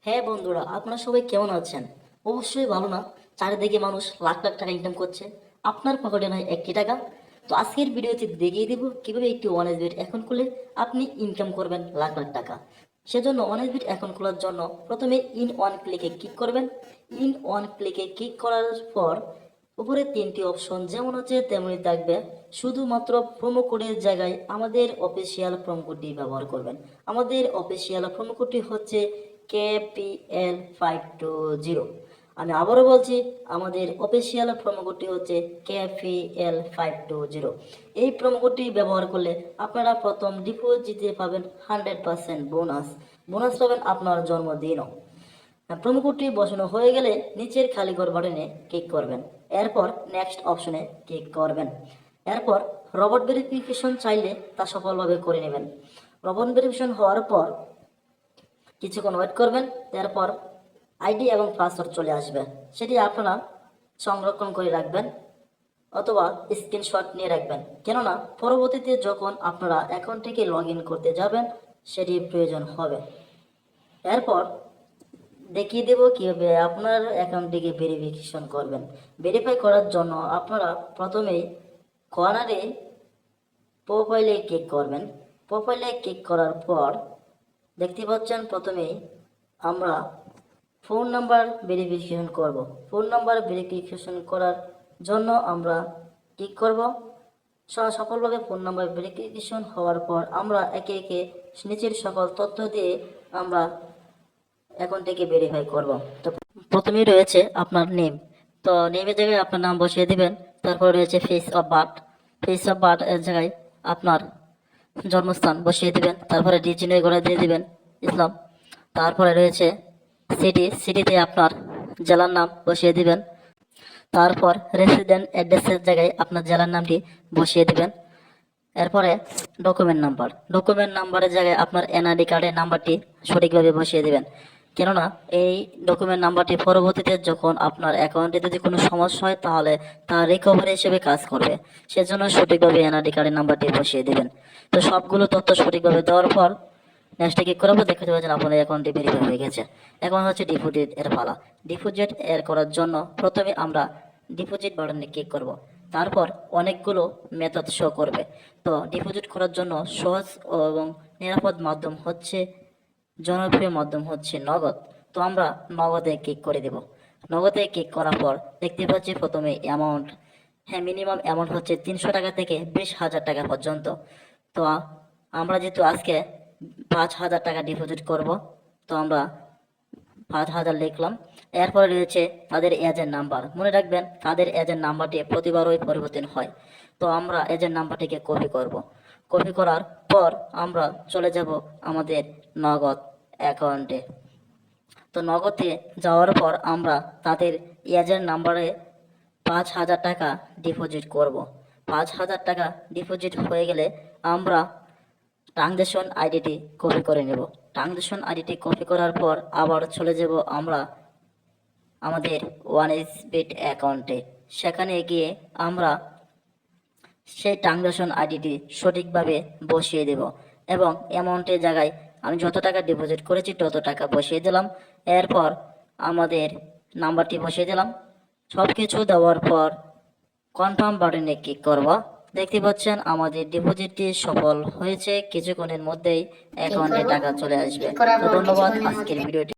হ্যাঁ বন্ধুরা, আপনারা সবাই কেমন আছেন? অবশ্যই ভালো না। চারিদিকে মানুষ লাখ লাখ টাকা ইনকাম করছে, আপনার পকেটে নয় 1টি টাকা। তো আজকের ভিডিওতে দেখিয়ে দিব কিভাবে একটি ওয়ানএসবিট অ্যাকাউন্ট খুলে আপনি ইনকাম করবেন লাখ লাখ টাকা। সেজন্য ওয়ানএসবিট অ্যাকাউন্ট খোলার জন্য প্রথমে ইন ওয়ান ক্লিকে ক্লিক করবেন। ইন ওয়ান ক্লিকে ক্লিক করার পর উপরে 3টি অপশন যেমন আছে তেমনই থাকবে, শুধুমাত্র প্রোমো কোডের জায়গায় আমাদের অফিসিয়াল প্রোমো কোডটি ব্যবহার করবেন। আমাদের অফিসিয়াল প্রোমো কোডটি হচ্ছে KPL520। আমি আবারও বলছি, আমাদের অফিসিয়াল প্রোমো কোডটি হচ্ছে KPL520। এই প্রোমো কোডটি ব্যবহার করলে আপনারা প্রথম ডিপোজিটে পাবেন 100% বোনাস। বোনাস পাবেন আপনার জন্মদিনও। প্রোমো কোডটি বসানো হয়ে গেলে নিচের খালি ঘর বাটনে ক্লিক করবেন। এরপর নেক্সট অপশনে ক্লিক করবেন। এরপর রবট ভেরিফিকেশন চাইলে তা সফলভাবে করে নেবেন। রবট ভেরিফিকেশন হওয়ার পর কিছুক্ষণ ওয়েট করবেন। তারপর আইডি এবং পাসওয়ার্ড চলে আসবে, সেটি আপনারা সংরক্ষণ করে রাখবেন অথবা স্ক্রিনশট নিয়ে রাখবেন, কেননা পরবর্তীতে যখন আপনারা অ্যাকাউন্টটিকে লগ ইন করতে যাবেন সেটি প্রয়োজন হবে। এরপর দেখিয়ে দেব কীভাবে আপনার অ্যাকাউন্টটিকে ভেরিফিকেশন করবেন। ভেরিফাই করার জন্য আপনারা প্রথমেই কর্নারে প্রোফাইলে ক্লিক করবেন। প্রোফাইলে ক্লিক করার পর দেখতে পাচ্ছেন প্রথমেই আমরা ফোন নাম্বার ভেরিফিকেশন করব। ফোন নাম্বার ভেরিফিকেশন করার জন্য আমরা ক্লিক করব। সফলভাবে ফোন নাম্বার ভেরিফিকেশন হওয়ার পর আমরা একে একে নিচের সকল তথ্য দিয়ে আমরা অ্যাকাউন্টটিকে ভেরিফাই করব। তো প্রথমেই রয়েছে আপনার নেম। তো নেমের জায়গায় আপনার নাম বসিয়ে দিবেন। তারপর রয়েছে face of birth. Face of birth এর জায়গায় আপনার জন্মস্থান বসিয়ে দিবেন। তারপরে ডিজিনারি করে দিয়ে দিবেন ইসলাম। তারপরে রয়েছে সিটিতে আপনার জেলার নাম বসিয়ে দিবেন। তারপর রেসিডেন্ট অ্যাড্রেসের জায়গায় আপনার জেলার নামটি বসিয়ে দিবেন। এরপরে ডকুমেন্ট নাম্বারের জায়গায় আপনার এনআইডি কার্ডের নাম্বারটি সঠিকভাবে বসিয়ে দিবেন, কেননা এই ডকুমেন্ট নাম্বারটি পরবর্তীতে যখন আপনার অ্যাকাউন্টে যদি কোনো সমস্যা হয় তাহলে তার রিকভারি হিসেবে কাজ করবে। সেজন্য সঠিকভাবে এনআইডি কার্ডের নাম্বারটি বসিয়ে দেবেন। তো সবগুলো তথ্য সঠিকভাবে দেওয়ার পর নেক্সটে ক্লিক করার পর দেখতে পাচ্ছেন আপনার অ্যাকাউন্টটি ভেরিফাই হয়ে গেছে। এখন হচ্ছে ডিপোজিট এর পালা। ডিপোজিট এর করার জন্য প্রথমে আমরা ডিপোজিট বাটনে ক্লিক করব। তারপর অনেকগুলো মেথড শো করবে। তো ডিপোজিট করার জন্য সহজ এবং নিরাপদ মাধ্যম হচ্ছে, জনপ্রিয় মাধ্যম হচ্ছে নগদ। তো আমরা নগদে ক্লিক করে দেব। নগদে ক্লিক করার পর দেখতে পাচ্ছি প্রথমে অ্যামাউন্ট। হ্যাঁ, মিনিমাম অ্যামাউন্ট হচ্ছে 300 টাকা থেকে 20,000 টাকা পর্যন্ত। তো আমরা যেহেতু আজকে 5,000 টাকা ডিপোজিট করব, তো আমরা 5,000 লিখলাম। এরপরে রয়েছে তাদের এজেন্ট নাম্বার। মনে রাখবেন তাদের এজেন্ট নাম্বারটি প্রতিবারই পরিবর্তন হয়। তো আমরা এজেন্ট নাম্বারটিকে কপি করব। কপি করার পর আমরা চলে যাব আমাদের নগদ অ্যাকাউন্টে। তো নগদে যাওয়ার পর আমরা তাদের এজেন্ট নাম্বারে 5,000 টাকা ডিপোজিট করব। 5,000 টাকা ডিপোজিট হয়ে গেলে আমরা ট্রানজ্যাকশন আইডিটি কপি করে নেব। ট্রানজ্যাকশন আইডিটি কপি করার পর আবার চলে যাব আমরা আমাদের ওয়ানএসবিট অ্যাকাউন্টে। সেখানে গিয়ে আমরা সেই ট্রানজ্যাকশন আইডিটি সঠিকভাবে বসিয়ে দেব এবং অ্যামাউন্টের জায়গায় আমি যত টাকা ডিপোজিট করেছি তত টাকা বসিয়ে দিলাম। এরপর আমাদের নাম্বারটি বসিয়ে দিলাম। সব কিছু দেওয়ার পর কনফার্ম বাটনে ক্লিক করব। দেখতে পাচ্ছেন আমাদের ডিপোজিটটি সফল হয়েছে। কিছুক্ষণের মধ্যেই অ্যাকাউন্টে টাকা চলে আসবে। তো ধন্যবাদ আজকের ভিডিওটি।